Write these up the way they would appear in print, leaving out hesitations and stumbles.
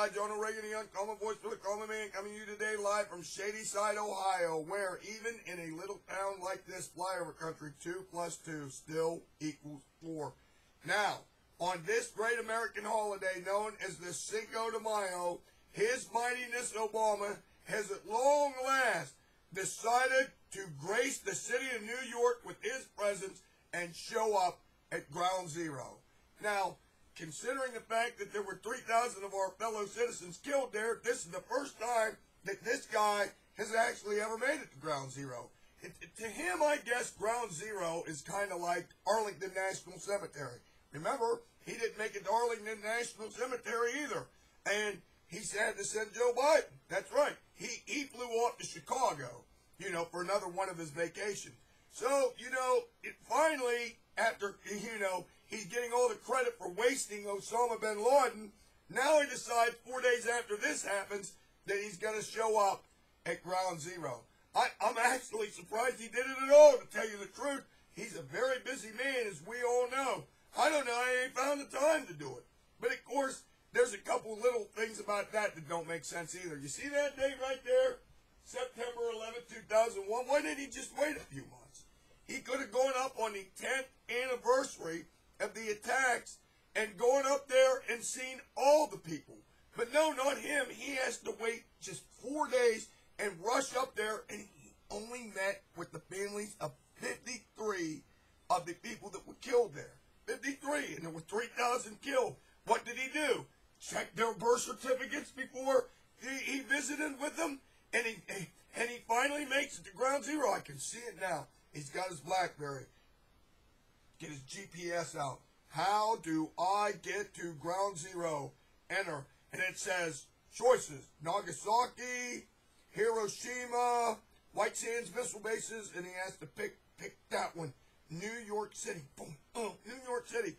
guy, Jonah Reagan, the uncommon voice for the common man, coming to you today live from Shadyside, Ohio, where even in a little town like this, flyover country, 2 plus 2 still equals 4. Now, on this great American holiday known as the Cinco de Mayo, His Mightiness Obama has at long last decided to grace the city of New York with his presence and show up at Ground Zero. Now, considering the fact that there were 3,000 of our fellow citizens killed there, this is the first time that this guy has actually ever made it to Ground Zero. To him, I guess Ground Zero is kind of like Arlington National Cemetery. Remember, he didn't make it to Arlington National Cemetery either. And he's had to send Joe Biden. That's right. He flew off to Chicago, for another one of his vacations. So, finally, after, he's getting all the credit for wasting Osama bin Laden, now he decides 4 days after this happens that he's going to show up at Ground Zero. I'm actually surprised he did it at all, to tell you the truth. He's a very busy man, as we all know. I don't know, I ain't found the time to do it. But, of course, there's a couple little things about that don't make sense either. You see that date right there? September 11, 2001. Why didn't he just wait a few months? He could have gone up on the 10th anniversary of the attacks and gone up there and seen all the people. But no, not him. He has to wait just 4 days and rush up there, and he only met with the families of 53 of the people that were killed there. 53, and there were 3,000 killed. What did he do? Check their birth certificates before he visited with them, and he finally makes it to Ground Zero. I can see it now. He's got his BlackBerry. Get his GPS out. How do I get to Ground Zero? Enter. And it says choices. Nagasaki, Hiroshima, White Sands missile bases, and he has to pick that one. New York City. Boom. New York City.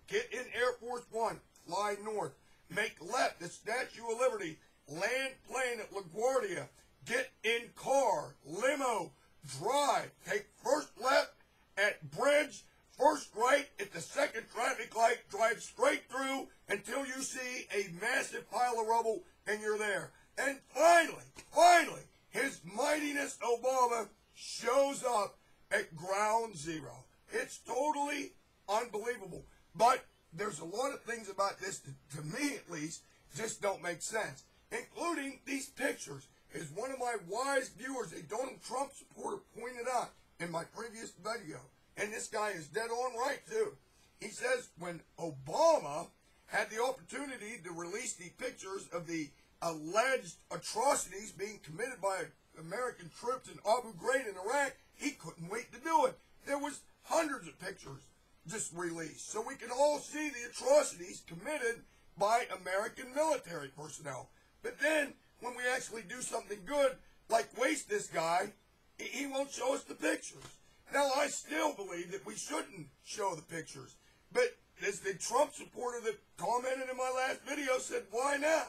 Get in Air Force One. Fly north. Make left at Statue of Liberty. Land plane at LaGuardia. Get in car. Limo. Drive. Take first left at Bridge. First right at the second traffic light. Drive straight through until you see a massive pile of rubble and you're there. And finally, His Mightiness Obama shows up at Ground Zero. It's totally unbelievable. But there's a lot of things about this that, to me at least, just don't make sense. Including these pictures. As one of my wise viewers, a Donald Trump supporter, pointed out in my previous video. And this guy is dead on right, too. He says when Obama had the opportunity to release the pictures of the alleged atrocities being committed by American troops in Abu Ghraib in Iraq, he couldn't wait to do it. There was hundreds of pictures just released, so we can all see the atrocities committed by American military personnel. But then, when we actually do something good, like waste this guy, he won't show us the pictures. Now, I still believe that we shouldn't show the pictures. But as the Trump supporter that commented in my last video said, why now?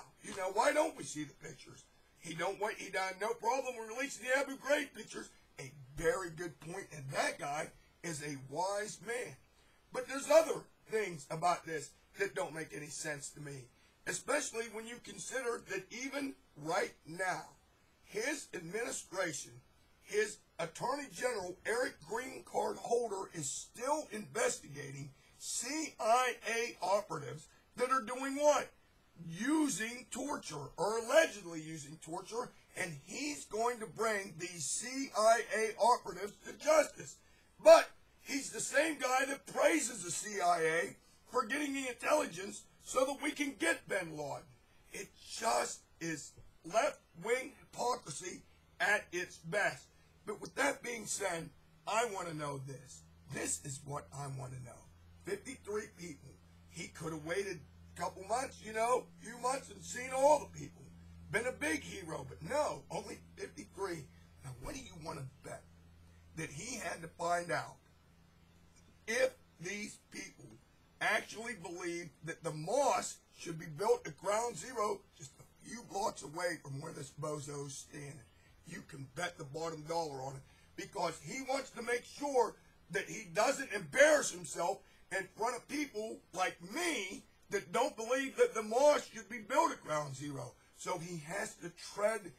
Why don't we see the pictures? He had no problem with releasing the Abu Ghraib pictures. A very good point, and that guy is a wise man. But there's other things about this that don't make any sense to me, especially when you consider that even right now, his administration, his Attorney General, Eric Green Card holder, is still investigating CIA operatives that are doing what? Using torture, or allegedly using torture, and he's going to bring these CIA operatives to justice. But he's the same guy that praises the CIA for getting the intelligence so that we can get bin Laden. It just is left-wing hypocrisy at its best. But with that being said, I want to know this. This is what I want to know. 53 people. He could have waited a couple months, few months, and seen all the people. Been a big hero, but no, only 53. Now, what do you want to bet? That he had to find out if these people actually believed that the mosque should be built at Ground Zero just a few blocks away from where this bozo's standing. You can bet the bottom dollar on it, because he wants to make sure that he doesn't embarrass himself in front of people like me that don't believe that the mosque should be built at Ground Zero. So he has to tread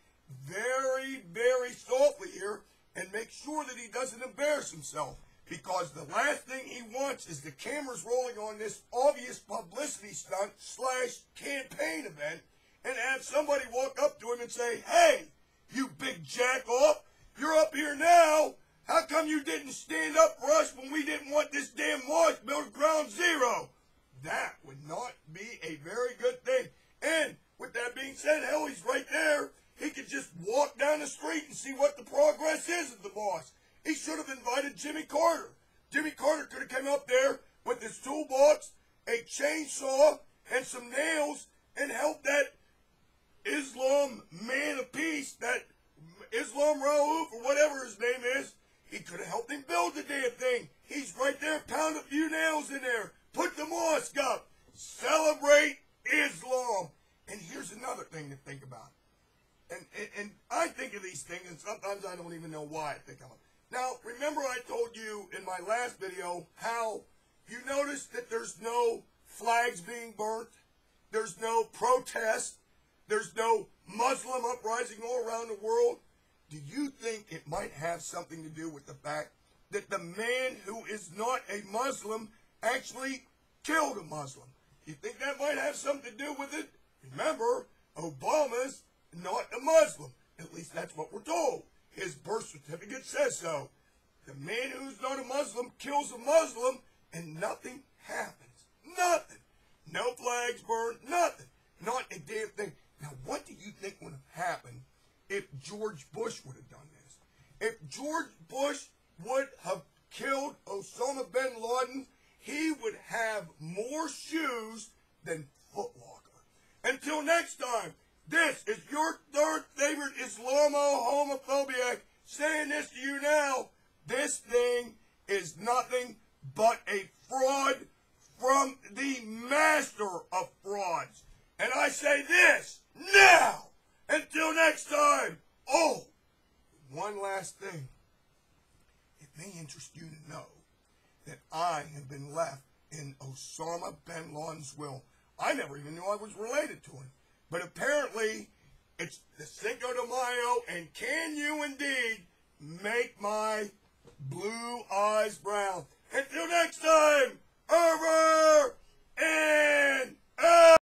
very, very softly here and make sure that he doesn't embarrass himself. Because the last thing he wants is the cameras rolling on this obvious publicity stunt / campaign event and have somebody walk up to him and say, "Hey, you big jack off, you're up here now. How come you didn't stand up for us when we didn't want this damn mosque built at Ground Zero?" That would not be a very good thing. And with that being said, hell, he's right there. He could just walk down the street and see what the progress is of the mosque. He should have invited Jimmy Carter. Jimmy Carter could have come up there with his toolbox, a chainsaw, and some nails and helped that Islam man of peace, that Islam Raouf or whatever his name is. He could have helped him build the damn thing. He's right there. Pound a few nails in there. Put the mosque up. Celebrate Islam. And here's another thing to think about. And I think of these things, and sometimes I don't even know why I think of them. Now, remember I told you in my last video how you notice that there's no flags being burnt, there's no protest, there's no Muslim uprising all around the world. Do you think it might have something to do with the fact that the man who is not a Muslim actually killed a Muslim? You think that might have something to do with it? Remember, Obama's not a Muslim. At least that's what we're told. His birth certificate says so. The man who's not a Muslim kills a Muslim and nothing happens. Nothing. No flags burned, nothing. Not a damn thing. Now, what do you think would have happened if George Bush would have done this? If George Bush would have killed Osama bin Laden, he would have more shoes than Foot Locker. Until next time, this is your third favorite Islamo-homophobiac saying this to you now. This thing is nothing but a fraud from the master of frauds. And I say this now. Until next time. Oh, one last thing. It may interest you to know that I have been left in Osama bin Laden's will. I never even knew I was related to him. But apparently, it's the Cinco de Mayo, and can you indeed make my blue eyes brown? Until next time, over and out.